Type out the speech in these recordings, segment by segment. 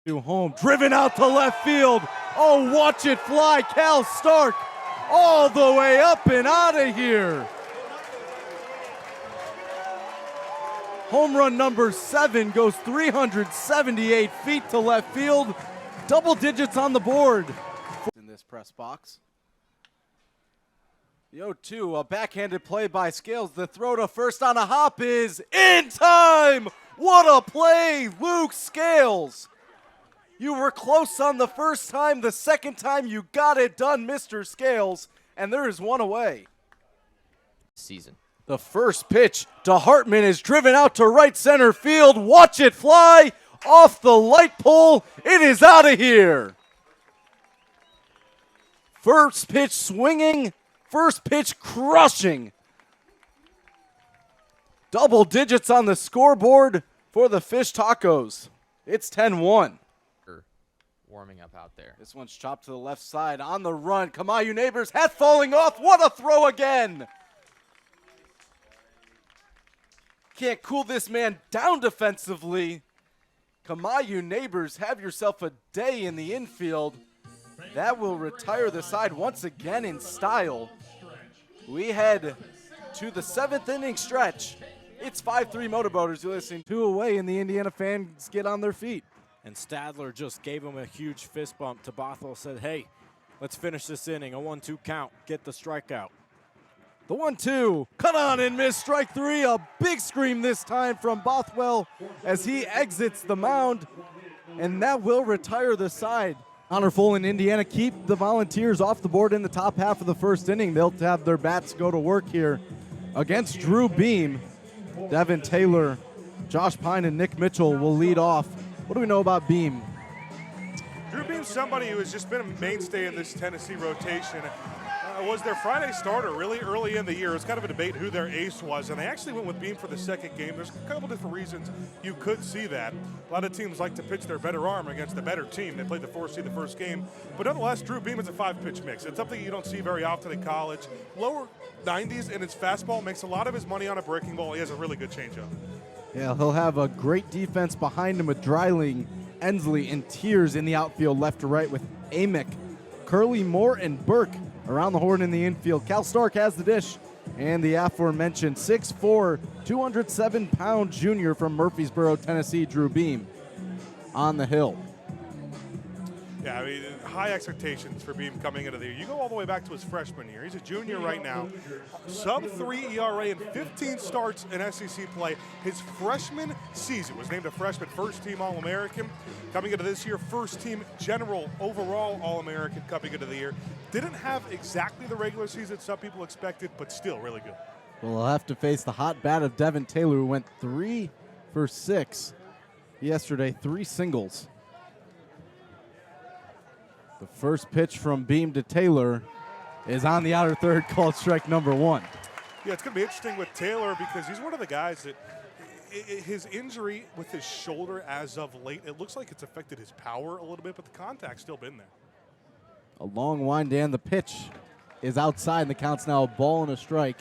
Home, driven out to left field. Oh, watch it fly, Cal Stark, all the way up and out of here. Home run number 7 goes 378 feet to left field. Double digits on the board. In this press box. The 0-2, a backhanded play by Scales. The throw to first on a hop is in time. What a play, Luke Scales. You were close on the first time. The second time you got it done, Mr. Scales, and there is one away. Season. The first pitch to Hartman is driven out to right center field. Watch it fly off the light pole. It is out of here. First pitch swinging, first pitch crushing. Double digits on the scoreboard for the Fish Tacos. It's 10-1. Warming up out there. This one's chopped to the left side on the run. Kamayu Neighbors, hat falling off. What a throw again. Can't cool this man down defensively. Kamayu Neighbors, have yourself a day in the infield. That will retire the side once again in style. We head to the 7th inning stretch. It's 5-3 Motorboaters. You're listening. 2 away, and the Indiana fans get on their feet. And Stadler just gave him a huge fist bump to Bothwell, said, hey, let's finish this inning. A 1-2 count. Get the strikeout. The 1-2, cut on and miss, strike 3. A big scream this time from Bothwell as he exits the mound, and that will retire the side. Connor Full and Indiana keep the Volunteers off the board in the top half of the first inning. They'll have their bats go to work here against Drew Beam. Devin Taylor, Josh Pine, and Nick Mitchell will lead off. What do we know about Beam? Drew Beam's somebody who has just been a mainstay in this Tennessee rotation. Was their Friday starter really early in the year. It was kind of a debate who their ace was, and they actually went with Beam for the second game. There's a couple different reasons you could see that. A lot of teams like to pitch their better arm against the better team. They played the 4C the first game. But nonetheless, Drew Beam is a 5-pitch mix. It's something you don't see very often in college. Lower 90s in his fastball, makes a lot of his money on a breaking ball. He has a really good changeup. Yeah, he'll have a great defense behind him with Dreiling, Ensley, and Tears in the outfield left to right with Amick, Curly, Moore, and Burke around the horn in the infield. Cal Stark has the dish, and the aforementioned 6'4", 207-pound junior from Murfreesboro, Tennessee, Drew Beam, on the hill. Yeah, I mean, high expectations for Beam coming into the year. You go all the way back to his freshman year. He's a junior right now. Sub-3 ERA and 15 starts in SEC play. His freshman season was named a freshman first-team All-American. Coming into this year, first-team general overall All-American coming into the year. Didn't have exactly the regular season some people expected, but still really good. Well, he'll have to face the hot bat of Devin Taylor, who went 3 for 6 yesterday, 3 singles. The first pitch from Beam to Taylor is on the outer third, called strike number 1. Yeah, it's going to be interesting with Taylor because he's one of the guys that his injury with his shoulder as of late, it looks like it's affected his power a little bit, but the contact's still been there. A long wind and the pitch is outside, and the count's now a ball and a strike.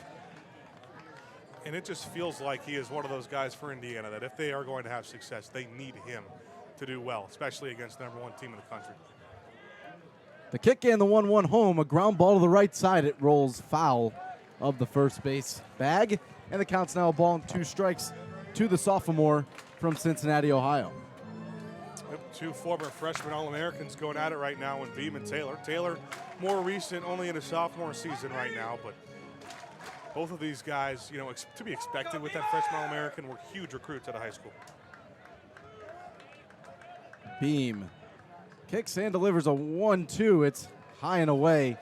And it just feels like he is one of those guys for Indiana that if they are going to have success, they need him to do well, especially against the #1 team in the country. The kick and the 1-1 home, a ground ball to the right side. It rolls foul of the first base bag, and the count's now a ball and 2 strikes to the sophomore from Cincinnati, Ohio. Yep, 2 former freshman All-Americans going at it right now in Beam and Taylor. Taylor, more recent, only in his sophomore season right now, but both of these guys, you know, to be expected with that freshman All-American, were huge recruits out of high school. Beam kicks and delivers a 1-2. It's high and away.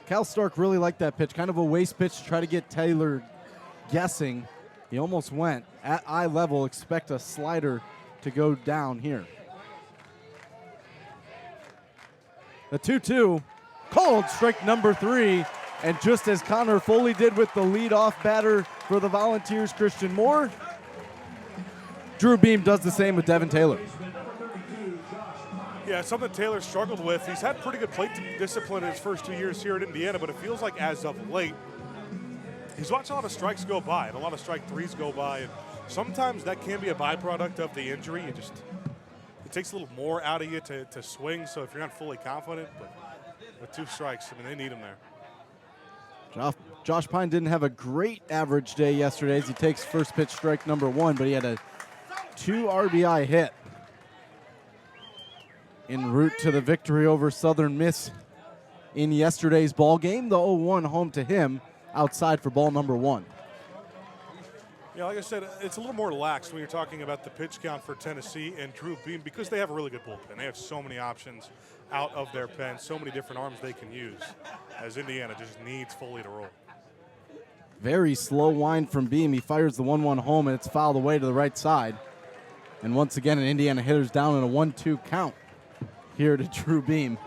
Cal Stark really liked that pitch. Kind of a waste pitch to try to get Taylor guessing. He almost went at eye level. Expect a slider to go down here. The 2-2 called strike number 3. And just as Connor Foley did with the leadoff batter for the Volunteers, Christian Moore, Drew Beam does the same with Devin Taylor. Yeah, it's something Taylor struggled with. He's had pretty good plate discipline in his first 2 years here at Indiana, but it feels like as of late, he's watched a lot of strikes go by and a lot of strike 3s go by. And sometimes that can be a byproduct of the injury. It's takes a little more out of you to swing, so if you're not fully confident, but with 2 strikes, I mean, they need him there. Josh Pine didn't have a great average day yesterday as he takes first pitch strike number 1, but he had a 2 RBI hit en route to the victory over Southern Miss in yesterday's ball game. The 0-1 home to him outside for ball number 1. Yeah, like I said, it's a little more relaxed when you're talking about the pitch count for Tennessee and Drew Beam because they have a really good bullpen. They have so many options out of their pen, so many different arms they can use, as Indiana just needs Foley to roll. Very slow wind from Beam. He fires the 1-1 home, and it's fouled away to the right side. And once again, an Indiana hitter's down in a 1-2 count here to Drew Beam.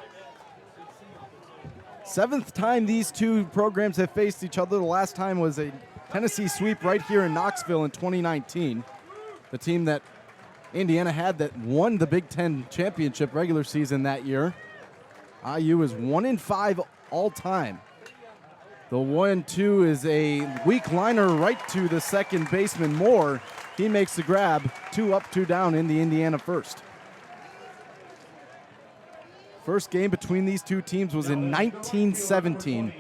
7th time these two programs have faced each other. The last time was a Tennessee sweep right here in Knoxville in 2019. The team that Indiana had that won the Big Ten championship regular season that year. IU is 1-5 all time. The 1-2 is a weak liner right to the second baseman Moore. He makes the grab. 2 up, 2 down in the Indiana first. First game between these two teams was in 1917.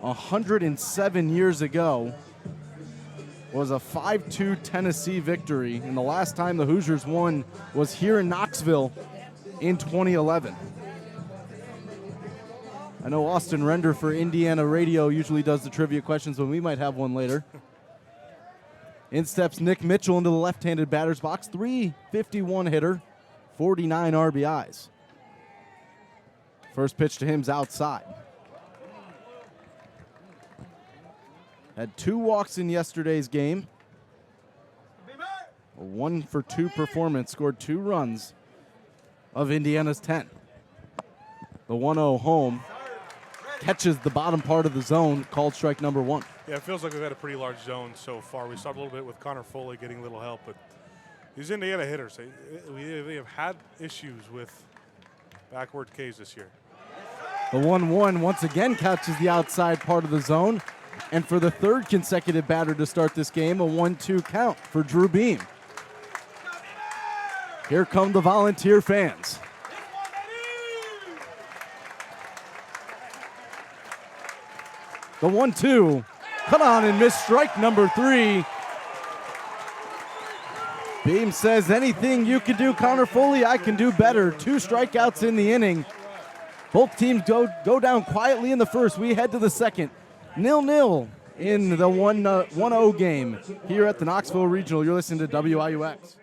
107 years ago was a 5-2 Tennessee victory. And the last time the Hoosiers won was here in Knoxville in 2011. I know Austin Render for Indiana Radio usually does the trivia questions, but we might have one later. In steps Nick Mitchell into the left-handed batter's box. 351 hitter, 49 RBIs. First pitch to him's outside. Had 2 walks in yesterday's game. A 1-for-2 performance, scored 2 runs of Indiana's 10. The 1-0 home catches the bottom part of the zone, called strike number 1. Yeah, it feels like we've had a pretty large zone so far. We saw a little bit with Connor Foley getting a little help, but these Indiana hitters, they have had issues with backward Ks this year. The 1-1 once again catches the outside part of the zone. And for the 3rd consecutive batter to start this game, a 1-2 count for Drew Beam. Here come the Volunteer fans. The 1-2, cut on and miss strike number 3. Beam says, anything you can do, Connor Foley, I can do better. 2 strikeouts in the inning. Both teams go down quietly in the first. We head to the second. 0-0 in the 1-0 game here at the Knoxville Regional. You're listening to WIUX.